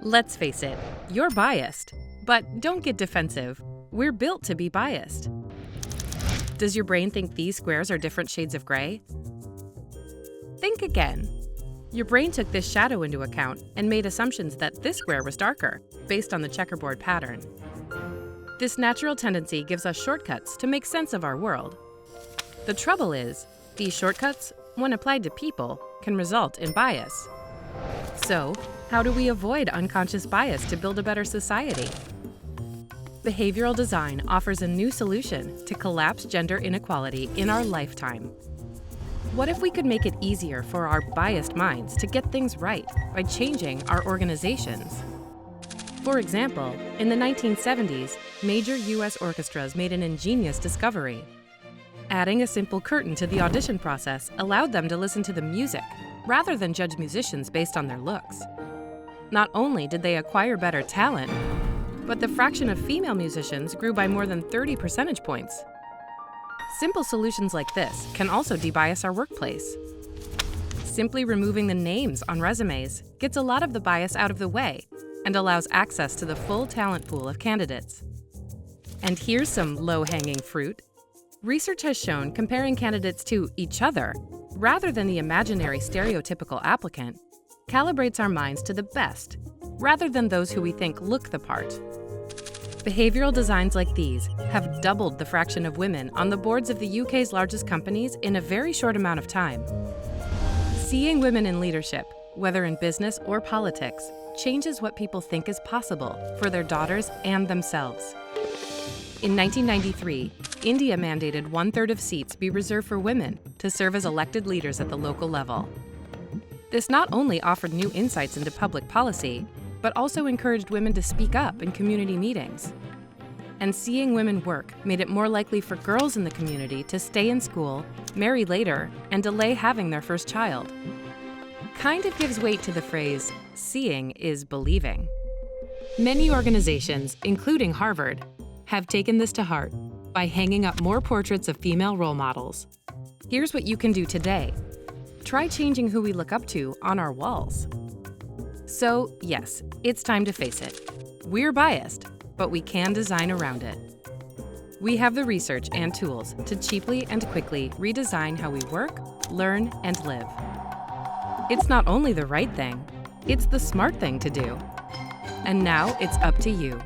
Let's face it, you're biased. But don't get defensive. We're built to be biased. Does your brain think these squares are different shades of gray? Think again. Your brain took this shadow into account and made assumptions that this square was darker, based on the checkerboard pattern. This natural tendency gives us shortcuts to make sense of our world. The trouble is, these shortcuts, when applied to people, can result in bias. So, how do we avoid unconscious bias to build a better society? Behavioral design offers a new solution to collapse gender inequality in our lifetime. What if we could make it easier for our biased minds to get things right by changing our organizations? For example, in the 1970s, major U.S. orchestras made an ingenious discovery. Adding a simple curtain to the audition process allowed them to listen to the music rather than judge musicians based on their looks. Not only did they acquire better talent, but the fraction of female musicians grew by more than 30 percentage points. Simple solutions like this can also debias our workplace. Simply removing the names on resumes gets a lot of the bias out of the way and allows access to the full talent pool of candidates. And here's some low-hanging fruit. Research has shown comparing candidates to each other, rather than the imaginary stereotypical applicant, calibrates our minds to the best, rather than those who we think look the part. Behavioral designs like these have doubled the fraction of women on the boards of the UK's largest companies in a very short amount of time. Seeing women in leadership, whether in business or politics, changes what people think is possible for their daughters and themselves. In 1993, India mandated 1/3 of seats be reserved for women to serve as elected leaders at the local level. This not only offered new insights into public policy, but also encouraged women to speak up in community meetings. And seeing women work made it more likely for girls in the community to stay in school, marry later, and delay having their first child. Kind of gives weight to the phrase, seeing is believing. Many organizations, including Harvard, have taken this to heart by hanging up more portraits of female role models. Here's what you can do today. Try changing who we look up to on our walls. So, yes, it's time to face it. We're biased, but we can design around it. We have the research and tools to cheaply and quickly redesign how we work, learn, and live. It's not only the right thing, it's the smart thing to do. And now it's up to you.